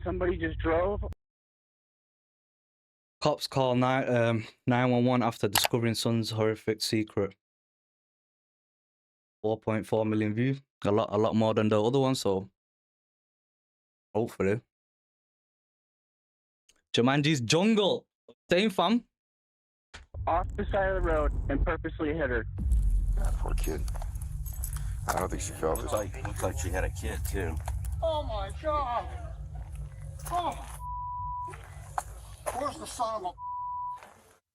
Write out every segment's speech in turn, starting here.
somebody just drove. Cops call 911 after discovering son's horrific secret. 4.4 million views. A lot more than the other one, so hopefully. Jumanji's Jungle. Same fam. Off the side of the road and purposely hit her. That poor kid. I don't think she felt it. Looked like she had a kid too. Oh my God! Oh. Where's the son of a...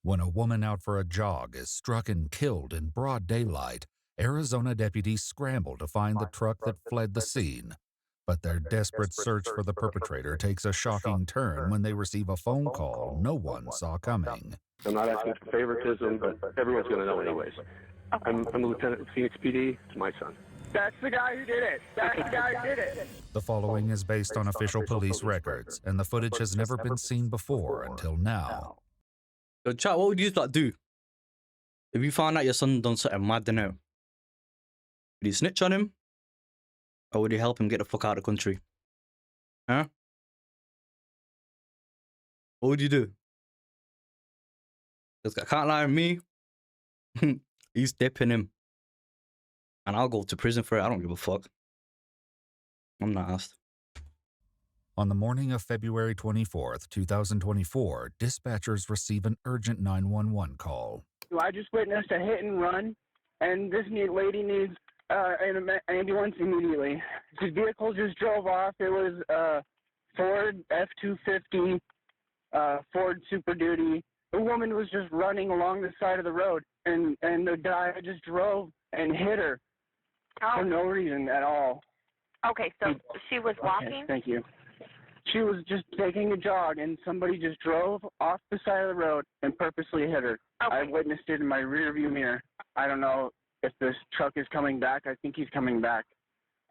When a woman out for a jog is struck and killed in broad daylight, Arizona deputies scramble to find the truck that fled the scene. But their desperate search for the perpetrator takes a shocking turn when they receive a phone call no one saw coming. I'm not asking for favoritism, but everyone's going to know anyways. I'm a lieutenant of Phoenix PD. It's my son. That's the guy who did it. That's the guy who did it. The following is based on official police records, and the footage has never been seen before until now. Yo, chat, what would you do if you found out your son done something mad, now? Would you snitch on him? Or would you help him get the fuck out of the country? Huh? What would you do? Because I can't lie on me. He's dipping him. And I'll go to prison for it. I don't give a fuck. I'm not asked. On the morning of February 24th, 2024, dispatchers receive an urgent 911 call. I just witnessed a hit and run, and this lady needs an ambulance immediately. His vehicle just drove off. It was a Ford F-250, Ford Super Duty. The woman was just running along the side of the road, and the guy just drove and hit her for no reason at all. Okay, so she was walking? Okay, thank you. She was just taking a jog, and somebody just drove off the side of the road and purposely hit her. Okay. I witnessed it in my rearview mirror. I don't know if this truck is coming back. I think he's coming back.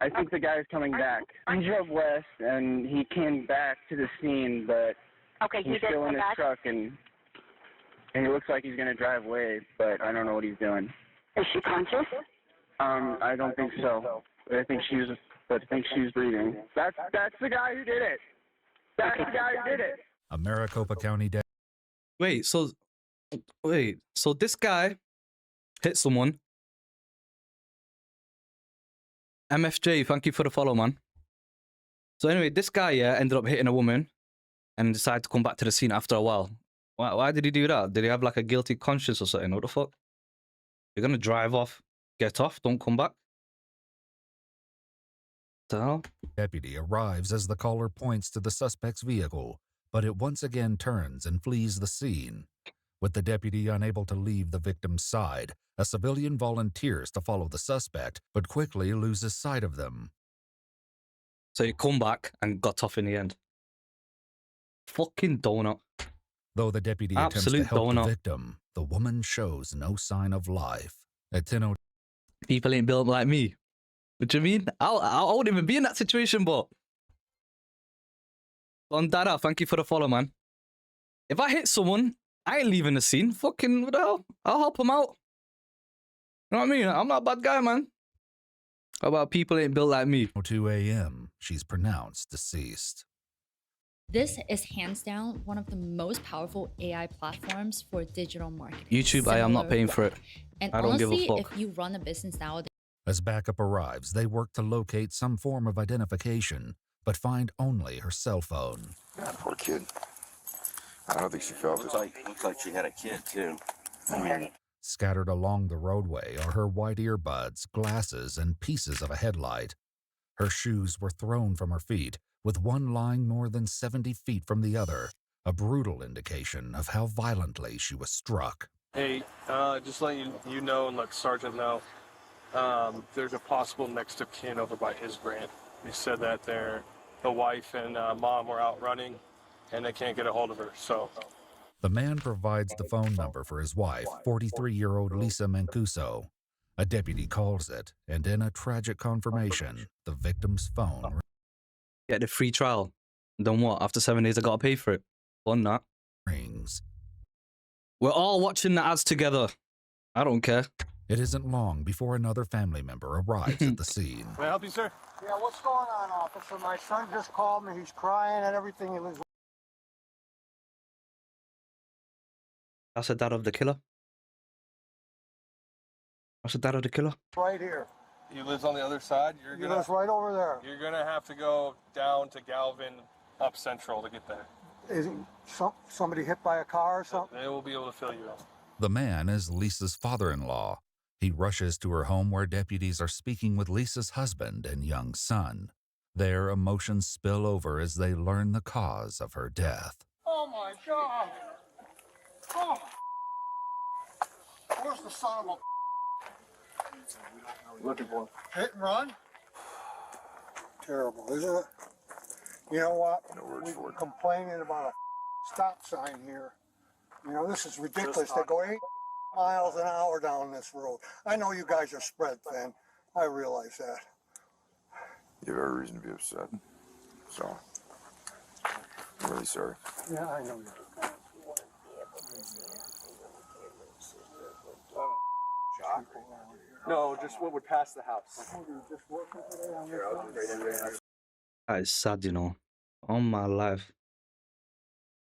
I think the guy is coming back. He drove west, and he came back to the scene, but he's still in his truck, and he looks like he's going to drive away, but I don't know what he's doing. Is she conscious? I don't think so. But I think she's breathing. That's the guy who did it. That's the guy who did it. A Maricopa County Wait, so this guy hit someone. MFJ, thank you for the follow, man. So anyway, this guy, ended up hitting a woman and decided to come back to the scene after a while. Why did he do that? Did he have like a guilty conscience or something? What the fuck? You're gonna drive off, get off, don't come back? What the hell? Deputy arrives as the caller points to the suspect's vehicle, but it once again turns and flees the scene. With the deputy unable to leave the victim's side, a civilian volunteers to follow the suspect, but quickly loses sight of them. So he come back and got off in the end. Fucking donut. Though the deputy attempts to help the victim, the woman shows no sign of life. At 10:00, people ain't built like me. What do you mean? I wouldn't even be in that situation, but on Dada, thank you for the follow, man. If I hit someone, I ain't leaving the scene. Fucking what the hell? I'll help him out. You know what I mean? I'm not a bad guy, man. How about people ain't built like me? 2 a.m., she's pronounced deceased. This is hands down one of the most powerful AI platforms for digital marketing. YouTube, I am not paying for it. And I don't honestly, give a fuck. if you run a business nowadays. As backup arrives, they work to locate some form of identification, but find only her cell phone. That poor kid. I don't think she felt it. Looked like she had a kid too. Scattered along the roadway are her white earbuds, glasses, and pieces of a headlight. Her shoes were thrown from her feet, with one lying more than 70 feet from the other, a brutal indication of how violently she was struck. Hey, just letting you know and let the sergeant know, there's a possible next of kin over by his grant. He said that the wife and mom were out running, and they can't get a hold of her, so... The man provides the phone number for his wife, 43-year-old Lisa Mancuso. A deputy calls it, and in a tragic confirmation, the victim's phone... Get the free trial. Then what? After 7 days, I gotta pay for it. Fun that. ...rings. We're all watching the ads together. I don't care. It isn't long before another family member arrives at the scene. Can I help you, sir? Yeah, what's going on, officer? My son just called me. He's crying and everything. He was That's the dad of the killer. That's the dad of the killer. right here. He lives on the other side. He lives right over there. You're gonna have to go down to Galvin, up Central to get there. Is somebody hit by a car or something? They will be able to fill you in. The man is Lisa's father-in-law. He rushes to her home where deputies are speaking with Lisa's husband and young son. Their emotions spill over as they learn the cause of her death. Oh my God! Oh! Where's the son of a? Looking for him. Hit and run? Terrible, isn't it? You know what? No words for We're it. complaining about a stop sign here. You know, this is ridiculous. They go 8 miles an hour down this road. I know you guys are spread thin. I realize that. You have every reason to be upset. So, I'm really sorry. Yeah, I know. No, just what would pass the house. That is sad, you know. All my life.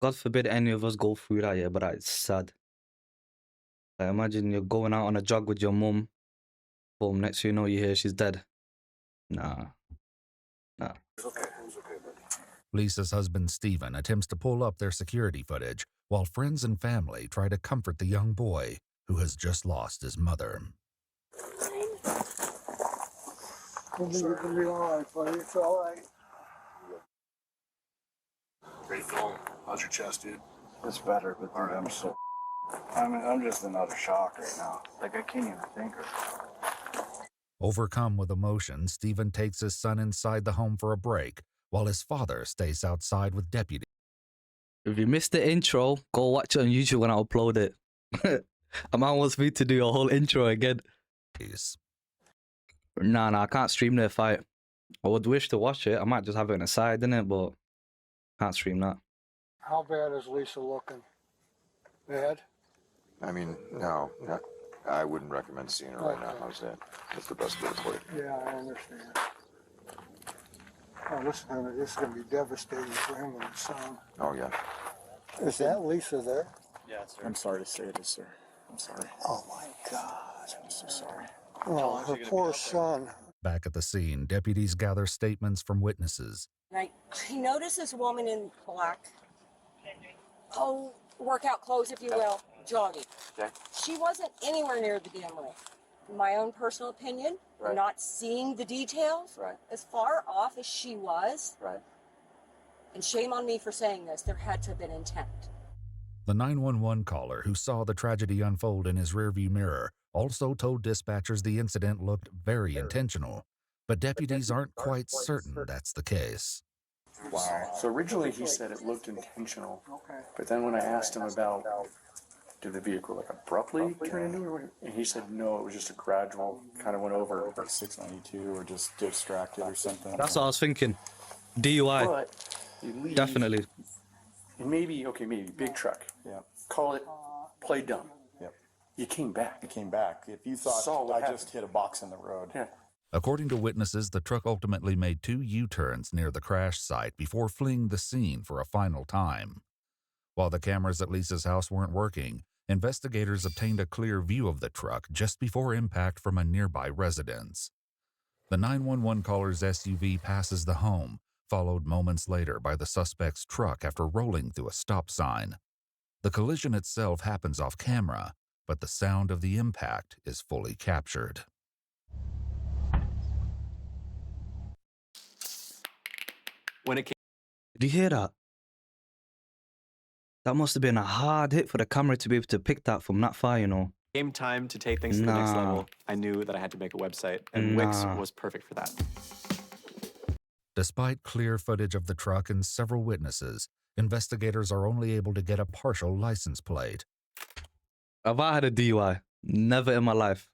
God forbid any of us go through that, yeah, but that is sad. Like, imagine you're going out on a jog with your mum. Boom, next thing you know, you hear she's dead. Nah. Lisa's husband, Stephen, attempts to pull up their security footage while friends and family try to comfort the young boy who has just lost his mother. You're gonna be all right, buddy. It's all right. Ready to go? How's your chest, dude? It's better, but dude, I'm just in utter shock right now. Like, I can't even think of it. Overcome with emotion, Stephen takes his son inside the home for a break, while his father stays outside with deputies. If you missed the intro, go watch it on YouTube when I upload it. A man wants me to do a whole intro again. Nah, I can't stream their fight. I would wish to watch it. I might just have it on the side, innit? But can't stream that. How bad is Lisa looking? Bad? I mean, no, I wouldn't recommend seeing her right now. How's that? That's the best way to put it. Yeah, I understand. Oh, this is gonna be devastating for him and his son. Oh, yeah. Is that Lisa there? Yeah, sir. I'm sorry to say it is, sir. I'm sorry. Oh my God. I'm so sorry. Oh, her poor son. Back at the scene, deputies gather statements from witnesses. I noticed this woman in black, workout clothes, if you will, jogging. Okay. She wasn't anywhere near the damn road. In my own personal opinion, Right. not seeing the details, Right. as far off as she was, Right. and shame on me for saying this, there had to have been intent. The 911 caller who saw the tragedy unfold in his rearview mirror also told dispatchers the incident looked very intentional, but deputies aren't quite certain that's the case. Wow. So originally he said it looked intentional, but then when I asked him about did the vehicle like abruptly turn into it, and he said no, it was just a gradual, kind of went over like 692 or just distracted or something. That's what I was thinking. DUI. But you leave, Definitely. and maybe big truck. Yeah. Call it play dumb. Yep. You came back. It came back. If you thought Saw what I just hit a box in the road. Yeah. According to witnesses, the truck ultimately made 2 U-turns near the crash site before fleeing the scene for a final time. While the cameras at Lisa's house weren't working, investigators obtained a clear view of the truck just before impact from a nearby residence. The 911 caller's SUV passes the home, followed moments later by the suspect's truck after rolling through a stop sign. The collision itself happens off camera, but the sound of the impact is fully captured. Did you hear that? That must have been a hard hit for the camera to be able to pick that from that far, you know. Came time to take things to the next level. I knew that I had to make a website, and Wix was perfect for that. Despite clear footage of the truck and several witnesses, investigators are only able to get a partial license plate. Have I had a DUI? Never in my life.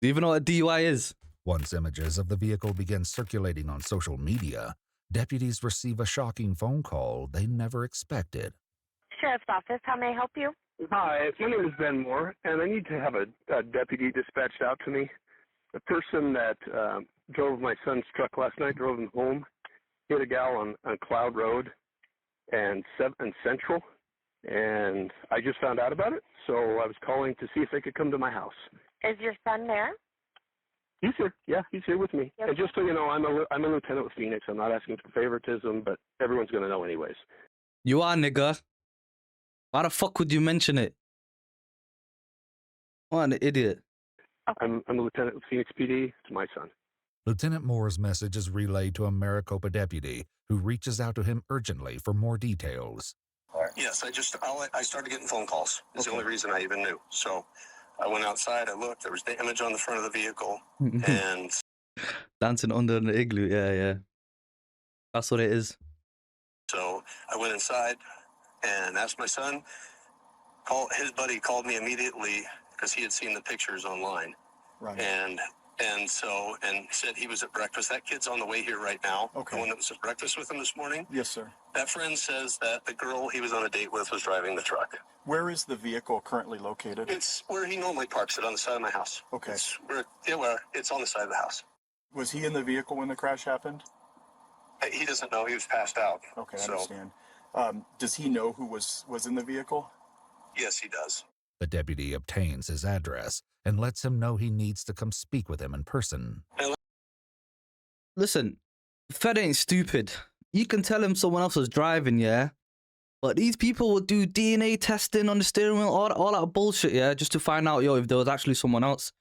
Do you even know what a DUI is? Once images of the vehicle begin circulating on social media, deputies receive a shocking phone call they never expected. Sheriff's office, how may I help you? Hi, my name is Ben Moore, and I need to have a deputy dispatched out to me. The person that drove my son's truck last night, drove him home, hit a gal on Cloud Road and Central, and I just found out about it, so I was calling to see if they could come to my house. Is your son there? He's here. Yeah, he's here with me. Yes. And just so you know, I'm a lieutenant with Phoenix. I'm not asking for favoritism, but everyone's going to know anyways. You are, nigga. Why the fuck would you mention it? What an idiot. I'm a lieutenant with Phoenix PD. It's my son. Lieutenant Moore's message is relayed to a Maricopa deputy who reaches out to him urgently for more details. Yes, I started getting phone calls. It's the only reason I even knew. So I went outside, I looked, there was damage on the front of the vehicle, and... Dancing under the igloo, yeah. That's what it is. So I went inside and asked my son. His buddy called me immediately because he had seen the pictures online. Right. And said he was at breakfast. That kid's on the way here right now. Okay. The one that was at breakfast with him this morning. Yes, sir. That friend says that the girl he was on a date with was driving the truck. Where is the vehicle currently located? It's where he normally parks it, on the side of my house. Okay. It's on the side of the house. Was he in the vehicle when the crash happened? He doesn't know. He was passed out. Okay, I understand. Does he know who was in the vehicle? Yes, he does. The deputy obtains his address and lets him know he needs to come speak with him in person. Listen, Fed ain't stupid. You can tell him someone else was driving, yeah? But these people will do DNA testing on the steering wheel, all that bullshit, yeah? Just to find out, if there was actually someone else.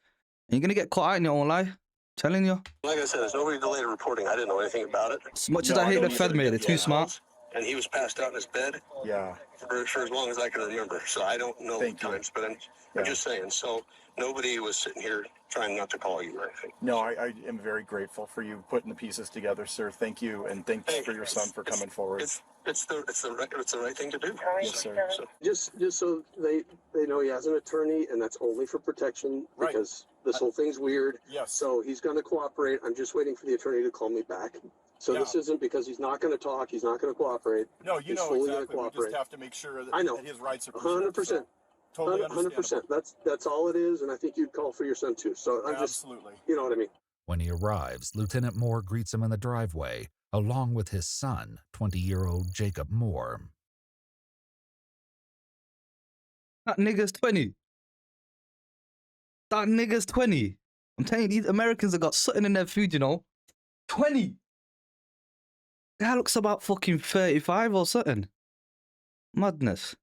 And you're gonna get caught out in your own lie. Telling you. Like I said, there's nobody delayed reporting. I didn't know anything about it. As much as I hate the Fed, mate, they're too smart. And he was passed out in his bed. Yeah. For as long as I can remember. So I don't know times, but I'm just saying. So nobody was sitting here trying not to call you or anything. No, I am very grateful for you putting the pieces together, sir. Thank you, and thanks for your son for coming forward. It's the right thing to do. Yes, sir. So, just so they know he has an attorney, and that's only for protection because this whole thing's weird. Yes. So he's going to cooperate. I'm just waiting for the attorney to call me back. So this isn't because he's not going to talk. He's not going to cooperate. No, you he's know fully exactly. Going to cooperate. We just have to make sure that, I know. that his rights are 100%. So totally 100%. That's all it is, and I think you'd call for your son too. So I'm absolutely. You know what I mean. When he arrives, Lieutenant Moore greets him in the driveway, along with his son, 20-year-old Jacob Moore. That nigga's 20. That nigga's 20. I'm telling you, these Americans have got something in their food, 20. Guy looks about fucking 35 or something. Madness.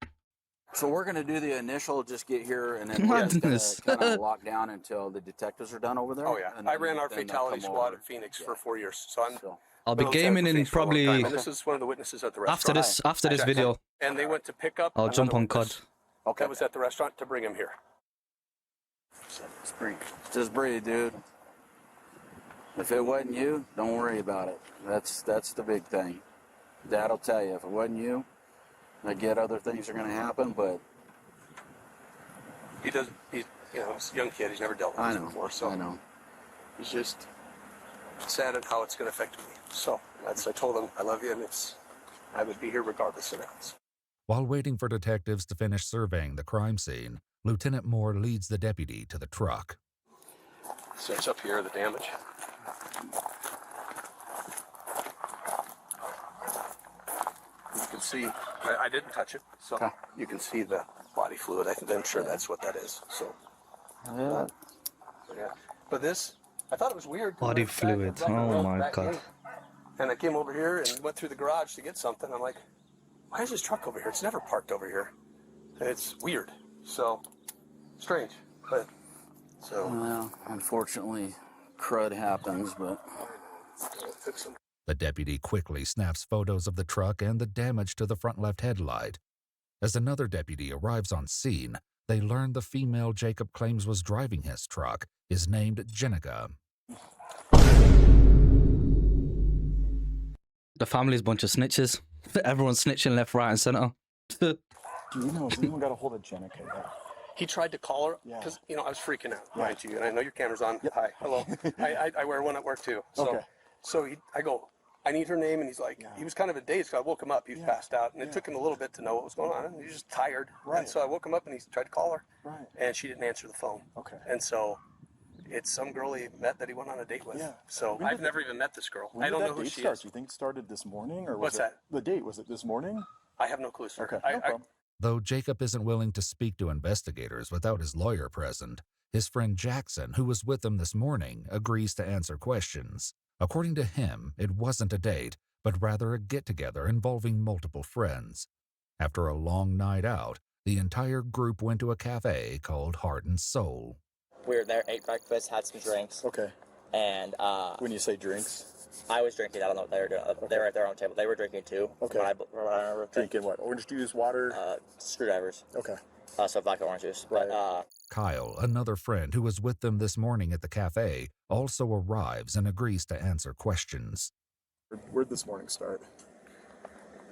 So we're going to do the initial, just get here, and then Madness. we're going to lock down until the detectives are done over there. Oh, yeah. And I ran our then they'll fatality come squad over. at Phoenix for 4 years. So I'll be gaming in probably and this is one of the witnesses at the restaurant. after this video. And they went to pick up. I'll jump on COD. Okay. That was at the restaurant to bring him here. Just breathe, dude. If it wasn't you, don't worry about it. That's the big thing. Dad'll tell you, if it wasn't you, I get other things are going to happen, but he's a young kid. He's never dealt with this before. So I know. He's just sad at how it's going to affect me. So I told him I love you, and I would be here regardless of that. While waiting for detectives to finish surveying the crime scene, Lieutenant Moore leads the deputy to the truck. So it's up here, the damage. You can see, I didn't touch it, so you can see the body fluid. I'm sure that's what that is. So, yeah. But this, I thought it was weird. Body fluid. Oh my god. And I came over here and went through the garage to get something. I'm like, why is this truck over here? It's never parked over here. And it's weird. So, strange. But, so. Well, unfortunately, crud happens, but. The deputy quickly snaps photos of the truck and the damage to the front left headlight. As another deputy arrives on scene, they learn the female Jacob claims was driving his truck is named Jenica. The family's a bunch of snitches. Everyone's snitching left, right, and center. Do you know if anyone got a hold of Jenica yet? He tried to call her because, I was freaking out, mind you, and I know your camera's on. Hi, hello. I wear one at work too. So, I go, I need her name. And he's like, he was kind of a dazed. So I woke him up. He was passed out. And it took him a little bit to know what was going on. And he was just tired. Right. And so I woke him up and he tried to call her. Right. And she didn't answer the phone. Okay. And so it's some girl he met that he went on a date with. Yeah. So I've never even met this girl. I don't know who she is. Do you think it started this morning? Or What's that? The date, was it this morning? I have no clue, sir. Okay. No problem. Though Jacob isn't willing to speak to investigators without his lawyer present, his friend Jackson, who was with him this morning, agrees to answer questions. According to him, it wasn't a date, but rather a get-together involving multiple friends. After a long night out, the entire group went to a cafe called Heart and Soul. We were there, ate breakfast, had some drinks. Okay. And when you say drinks? I was drinking. I don't know what they were doing. They were at their own table. They were drinking too. Okay. I remember drinking what? Orange juice, water? Screwdrivers. Okay. So vodka orange juice. But, Kyle, another friend who was with them this morning at the cafe, also arrives and agrees to answer questions. Where'd this morning start?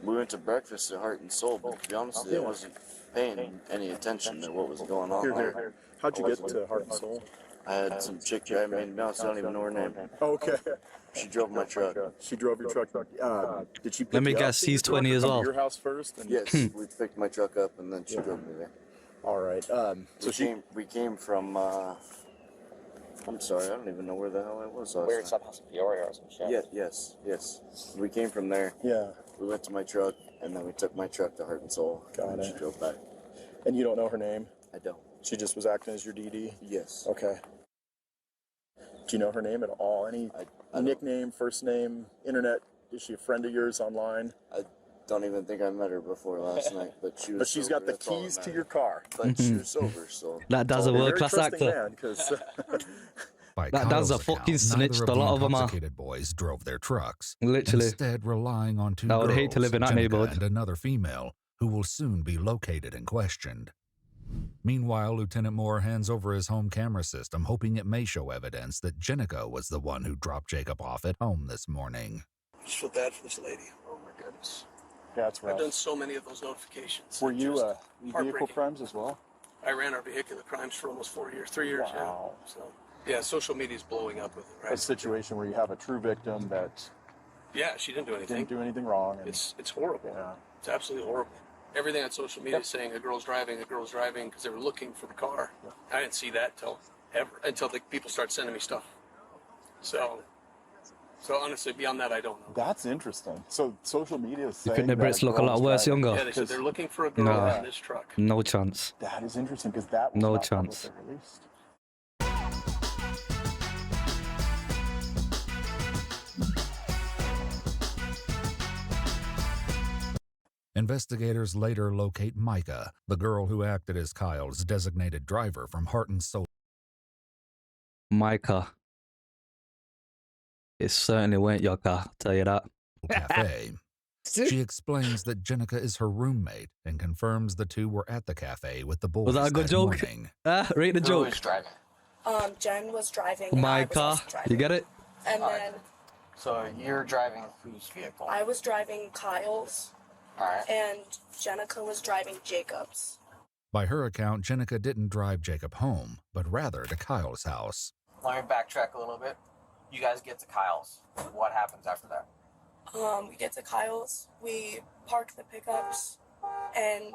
We went to breakfast at Heart and Soul, but to be honest with you, I wasn't paying any attention to what was going on. Here. How'd you get to Heart and Soul? I had some chick drive me, and to be honest, I don't even know her name. Okay. She drove my truck. She drove your truck. Did she pick Let me you guess, up? he's 20 as well. Your house first? And Yes, we picked my truck up, and then she drove me there. All right. So we came from, I'm sorry, I don't even know where the hell I was. we were at some house in Peoria or some shit. Yes. We came from there. Yeah. We went to my truck, and then we took my truck to Heart and Soul. Got it. She drove back. And you don't know her name? I don't. She just was acting as your DD? Yes. Okay. Do you know her name at all? Any nickname, first name, internet? Is she a friend of yours online? I don't even think I met her before last night, but she was But she's got the keys to your car. But she was sober, so... That dad's a world-class actor. That dad's a fucking snitch. A lot of them are. Intoxicated boys drove their trucks, Literally. instead relying on two I would girls, hate to live in that Jenica neighborhood. and another female, who will soon be located and questioned. Meanwhile, Lieutenant Moore hands over his home camera system, hoping it may show evidence that Jenica was the one who dropped Jacob off at home this morning. I just feel bad for this lady. Oh my goodness. Yeah, it's rough. I've done so many of those notifications. Were you vehicle crimes as well? I ran our vehicular crimes for almost 4 years, 3 years. Wow. Yeah. So, yeah, social media is blowing up with it, right? A situation where you have a true victim that Yeah, she didn't do anything. didn't do anything wrong. And It's horrible. Yeah. It's absolutely horrible. Everything on social media is saying a girl's driving because they were looking for the car. Yeah. I didn't see that until the people start sending me stuff. So honestly, beyond that, I don't know. That's interesting. So social media is You saying think the Brits look a lot worse younger? Yeah, they said they're looking for a girl in this truck. No chance. That is interesting because that was No not chance. publicly released. Investigators later locate Micah, the girl who acted as Kyle's designated driver from Heart and Soul Micah. It certainly weren't your car, I'll tell you that. Cafe. She explains that Jenica is her roommate and confirms the two were at the cafe with the boys Was that a good joke? morning. Rate the joke. Jen was driving. My car. You get it? And then So you're driving whose vehicle? I was driving Kyle's. Alright. And Jenica was driving Jacob's. By her account, Jenica didn't drive Jacob home, but rather to Kyle's house. Let me backtrack a little bit. You guys get to Kyle's. What happens after that? We get to Kyle's. We park the pickups, and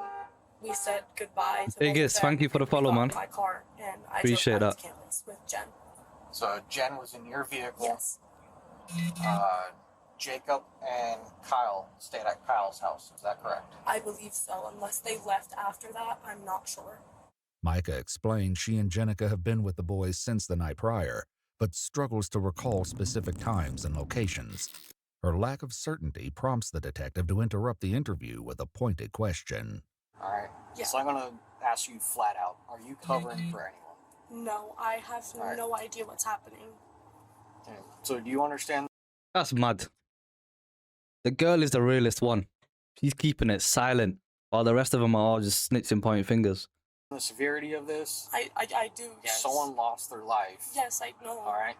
we said goodbye. To Biggest, thank you for the follow, man. My car, and I Appreciate drove back that. to campus with Jen. So Jen was in your vehicle. Yes. Jacob and Kyle stayed at Kyle's house. Is that correct? I believe so. Unless they left after that, I'm not sure. Micah explains she and Jenica have been with the boys since the night prior, but struggles to recall specific times and locations. Her lack of certainty prompts the detective to interrupt the interview with a pointed question. All right. Yeah. So I'm going to ask you flat out. Are you covering for anyone? No, I have no idea what's happening. Okay. So do you understand? That's mad. The girl is the realest one. She's keeping it silent, while the rest of them are all just snitching, pointing fingers. The severity of this? I do, yes. Someone lost their life. Yes, I know. All right.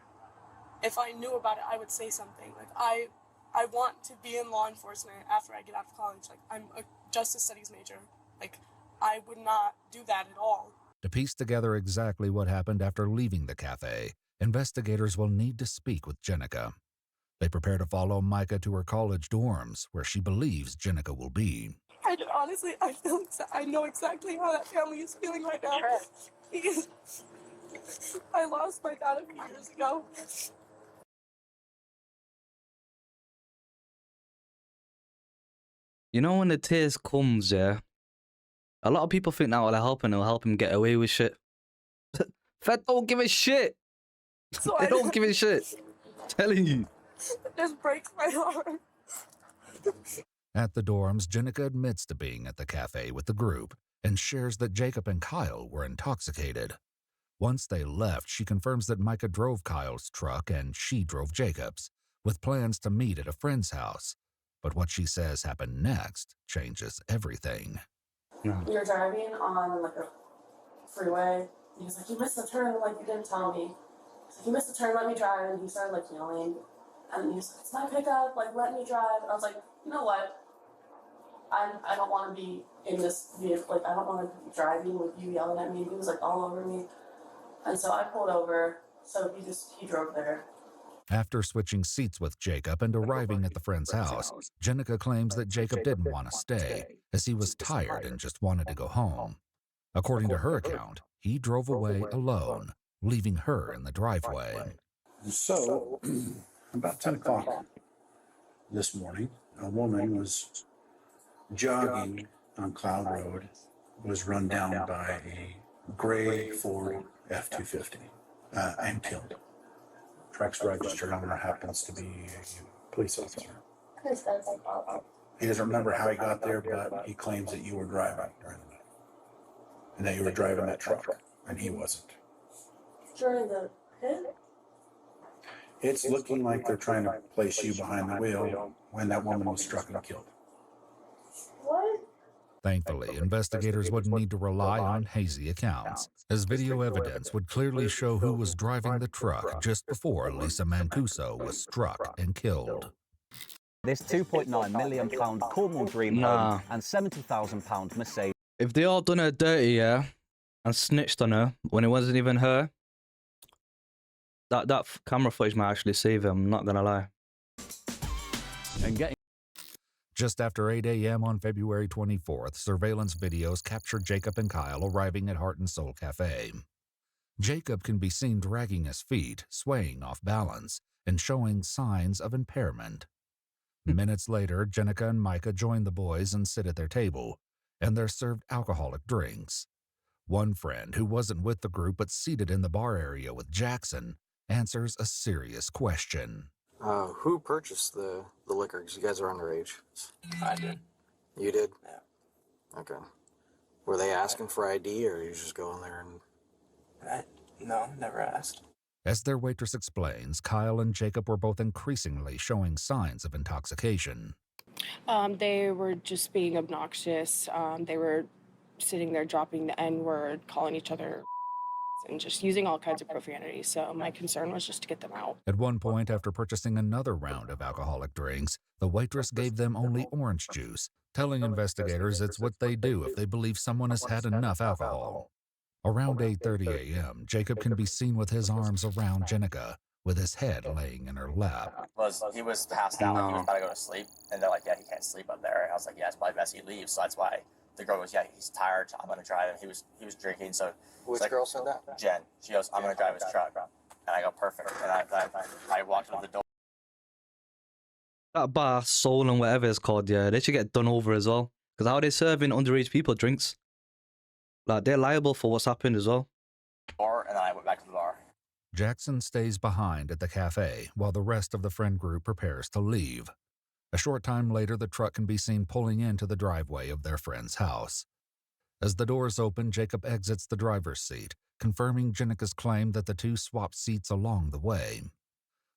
If I knew about it, I would say something. Like, I want to be in law enforcement after I get out of college. Like, I'm a justice studies major. Like, I would not do that at all. To piece together exactly what happened after leaving the cafe, investigators will need to speak with Jenica. They prepare to follow Micah to her college dorms, where she believes Jenica will be. Honestly, I know exactly how that family is feeling right now. Because I lost my dad a few years ago. You know when the tears comes, yeah? A lot of people think that will help and it'll help him get away with shit. Fed don't give a shit. So They don't give a shit. Telling you. It just breaks my heart. At the dorms, Jenica admits to being at the cafe with the group and shares that Jacob and Kyle were intoxicated. Once they left, she confirms that Micah drove Kyle's truck and she drove Jacob's, with plans to meet at a friend's house. But what she says happened next changes everything. We were driving on like a freeway. He was like, "You missed the turn, like you didn't tell me." He's like, "You missed the turn, let me drive." And he started like yelling. And he was like, "It's my pickup, like let me drive." And I was like, "You know what? I don't want to be in this vehicle. Like I don't want to be driving with you yelling at me." He was like all over me. And so I pulled over. So he drove there. After switching seats with Jacob and arriving at the friend's house, Jenica claims that Jacob didn't want to stay, as he was tired and just wanted to go home. According to her account, he drove away alone, leaving her in the driveway. So, about 10 o'clock this morning, a woman was jogging on Cloud Road, was run down by a gray Ford F-250 and killed. Track's registered owner happens to be a police officer. He doesn't remember how he got there, but he claims that you were driving during the night. And that you were driving that truck, and he wasn't. During the hit? It's looking like they're trying to place you behind the wheel when that woman was struck and killed. What? Thankfully, investigators wouldn't need to rely on hazy accounts, as video evidence would clearly show who was driving the truck just before Lisa Mancuso was struck and killed. This £2.9 million Cornwall dream home and £70,000 Mercedes. If they all done her dirty, yeah, and snitched on her when it wasn't even her, that camera footage might actually save him, I'm not gonna lie. And getting Just after 8 a.m. on February 24th, surveillance videos captured Jacob and Kyle arriving at Heart and Soul Cafe. Jacob can be seen dragging his feet, swaying off balance, and showing signs of impairment. Minutes later, Jenica and Micah join the boys and sit at their table, and they're served alcoholic drinks. One friend, who wasn't with the group but seated in the bar area with Jackson, answers a serious question. Who purchased the liquor? Because you guys are underage. I did. You did? Yeah. Okay. Were they asking for ID, or you just go in there and... No, never asked. As their waitress explains, Kyle and Jacob were both increasingly showing signs of intoxication. They were just being obnoxious. They were sitting there dropping the N-word, calling each other and just using all kinds of profanity. So my concern was just to get them out. At one point, after purchasing another round of alcoholic drinks, the waitress gave them only orange juice, telling investigators it's what they do if they believe someone has had enough alcohol. Around 8:30 a.m., Jacob can be seen with his arms around Jenica, with his head laying in her lap. He was passed out, he was about to go to sleep, and they're like, "Yeah, he can't sleep up there." And I was like, "Yeah, it's probably best he leaves." So that's why the girl goes, "Yeah, he's tired, I'm gonna drive." And he was drinking, so Which girl said that? Jen. She goes, "I'm gonna drive his truck," and I go, "Perfect." And I walked out the door. That bar, Soul and whatever it's called, yeah, they should get done over as well. Because how are they serving underage people drinks? Like, they're liable for what's happened as well. And then I went back to the bar. Jackson stays behind at the cafe while the rest of the friend group prepares to leave. A short time later, the truck can be seen pulling into the driveway of their friend's house. As the doors open, Jacob exits the driver's seat, confirming Jenica's claim that the two swapped seats along the way.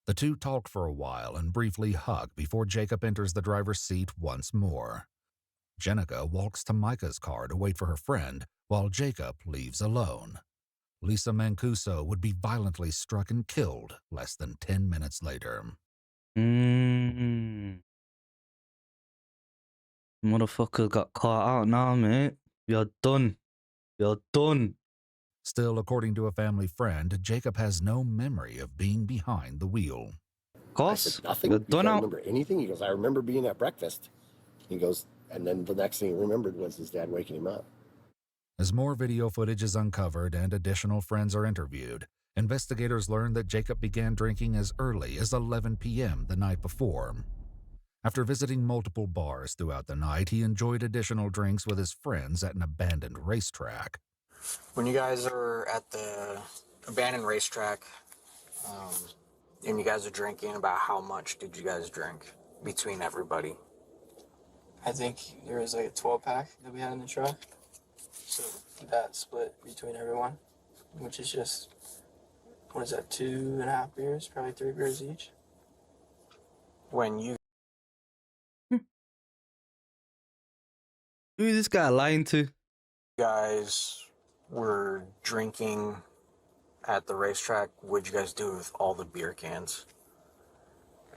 The two talk for a while and briefly hug before Jacob enters the driver's seat once more. Jenica walks to Micah's car to wait for her friend, while Jacob leaves alone. Lisa Mancuso would be violently struck and killed less than 10 minutes later. Motherfucker got caught out now, mate. You're done. You're done. Still, according to a family friend, Jacob has no memory of being behind the wheel. course. I said, nothing? You're You done don't out. remember anything? He goes, I remember being at breakfast. He goes, and then the next thing he remembered was his dad waking him up. As more video footage is uncovered and additional friends are interviewed, investigators learn that Jacob began drinking as early as 11 p.m. the night before. After visiting multiple bars throughout the night, he enjoyed additional drinks with his friends at an abandoned racetrack. When you guys are at the abandoned racetrack, and you guys are drinking, about how much did you guys drink between everybody? I think there was like a 12-pack that we had in the truck. So that split between everyone, which is just, what is that, 2.5 beers? Probably 3 beers each. When you Who is this guy lying to? guys were drinking at the racetrack, what'd you guys do with all the beer cans?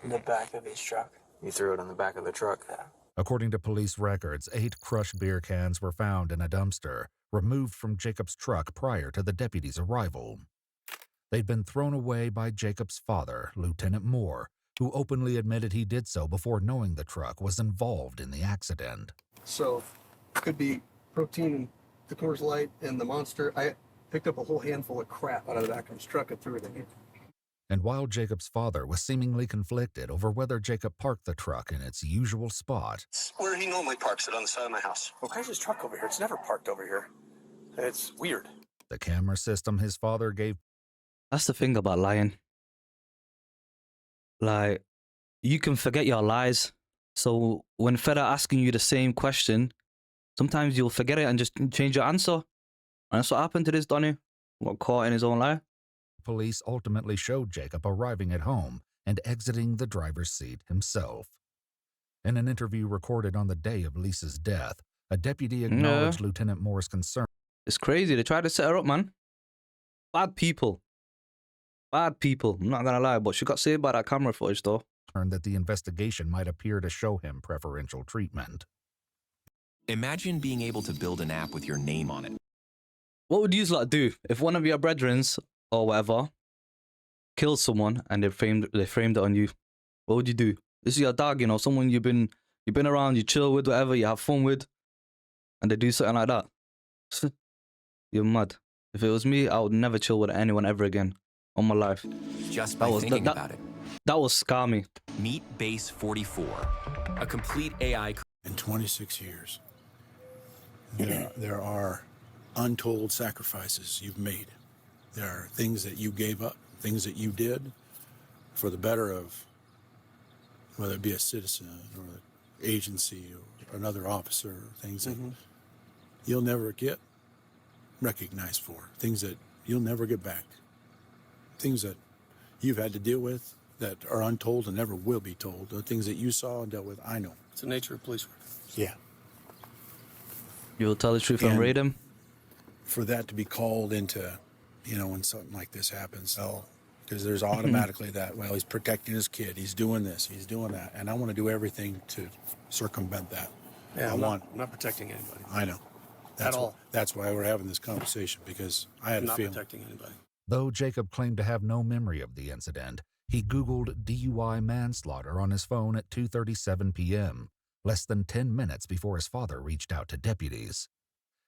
In the back of his truck. You threw it in the back of the truck? Yeah. According to police records, 8 crushed beer cans were found in a dumpster, removed from Jacob's truck prior to the deputies' arrival. They'd been thrown away by Jacob's father, Lieutenant Moore, who openly admitted he did so before knowing the truck was involved in the accident. So, could be protein, the Coors Light, and the Monster. I picked up a whole handful of crap out of the back of his truck and threw it in here. And while Jacob's father was seemingly conflicted over whether Jacob parked the truck in its usual spot, Where he normally parks it, on the side of my house. Well, why is his truck over here? It's never parked over here. It's weird. the camera system his father gave. That's the thing about lying. Like, you can forget your lies. So when Fed are asking you the same question, sometimes you'll forget it and just change your answer. And that's what happened to this Donny. Got caught in his own lie. Police ultimately showed Jacob arriving at home and exiting the driver's seat himself. In an interview recorded on the day of Lisa's death, a deputy acknowledged Lieutenant Moore's concern. It's crazy. They tried to set her up, man. Bad people. Bad people. I'm not gonna lie, but she got saved by that camera footage, though. That the investigation might appear to show him preferential treatment. Imagine being able to build an app with your name on it. What would you lot do if one of your brethren or whatever killed someone and they framed it on you? What would you do? This is your dog, you know, someone you've been around, you chill with, whatever, you have fun with, and they do something like that. You're mad. If it was me, I would never chill with anyone ever again on my life. Just by thinking about it. That was scammy. Meet Base 44, a complete AI. In 26 years, there are untold sacrifices you've made. There are things that you gave up, things that you did for the better of, whether it be a citizen or an agency or another officer, things that you'll never get recognized for, things that you'll never get back, things that you've had to deal with that are untold and never will be told, the things that you saw and dealt with. I know. It's the nature of police work. Yeah. You'll tell the truth and raid him? For that to be called into, when something like this happens, because there's automatically that, well, he's protecting his kid, he's doing this, he's doing that, and I want to do everything to circumvent that. Yeah, I'm not protecting anybody. I know. That's all. That's why we're having this conversation, because I had a feeling. Not protecting anybody. Though Jacob claimed to have no memory of the incident, he Googled DUI manslaughter on his phone at 2:37 p.m., less than 10 minutes before his father reached out to deputies.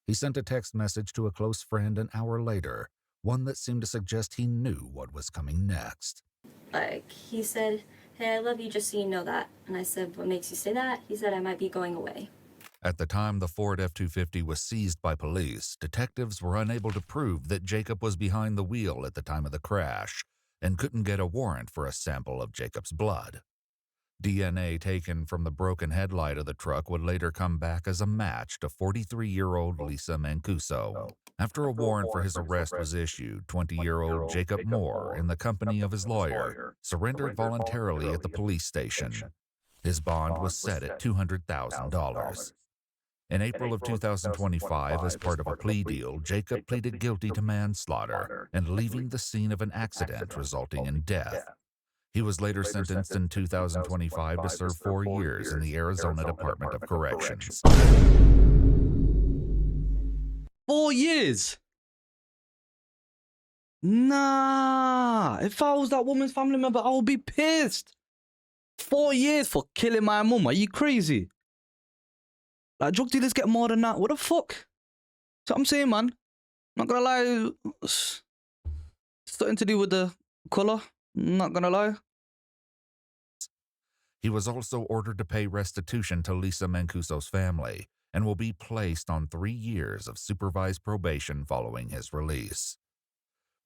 He sent a text message to a close friend an hour later, one that seemed to suggest he knew what was coming next. He said, "Hey, I love you, just so you know that." And I said, "What makes you say that?" He said, "I might be going away." At the time the Ford F-250 was seized by police, detectives were unable to prove that Jacob was behind the wheel at the time of the crash and couldn't get a warrant for a sample of Jacob's blood. DNA taken from the broken headlight of the truck would later come back as a match to 43-year-old Lisa Mancuso. After a warrant for his arrest was issued, 20-year-old Jacob Moore, in the company of his lawyer, surrendered voluntarily at the police station. His bond was set at $200,000. In April of 2025, as part of a plea deal, Jacob pleaded guilty to manslaughter and leaving the scene of an accident resulting in death. He was later sentenced in 2025 to serve 4 years in the Arizona Department of Corrections. 4 years? Nah. If I was that woman's family member, I would be pissed. 4 years for killing my mum. Are you crazy? Like, drug dealers get more than that. What the fuck? So I'm saying, man. Not gonna lie. It's something to do with the colour. Not gonna lie. He was also ordered to pay restitution to Lisa Mancuso's family and will be placed on 3 years of supervised probation following his release.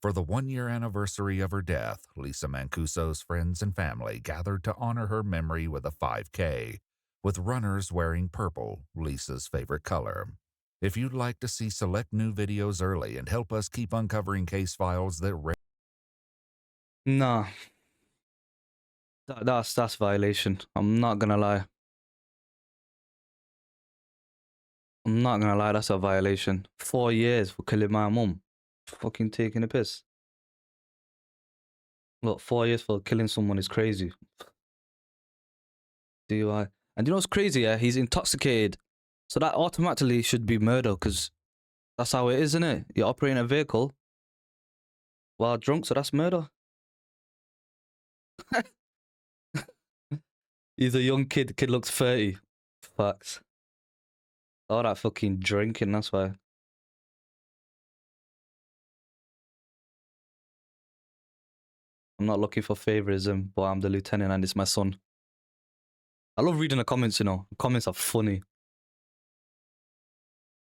For the 1-year anniversary of her death, Lisa Mancuso's friends and family gathered to honor her memory with a 5K, with runners wearing purple, Lisa's favorite color. If you'd like to see select new videos early and help us keep uncovering case files that... Nah. That's violation. I'm not gonna lie. I'm not gonna lie, that's a violation. 4 years for killing my mum. Fucking taking a piss. Look, 4 years for killing someone is crazy. DUI. And you know what's crazy, yeah? He's intoxicated. So that automatically should be murder, because that's how it is, isn't it? You're operating a vehicle while drunk, so that's murder. He's a young kid. Kid looks 30. Facts. All that fucking drinking, that's why. I'm not looking for favorism, but I'm the lieutenant and it's my son. I love reading the comments, you know. The comments are funny.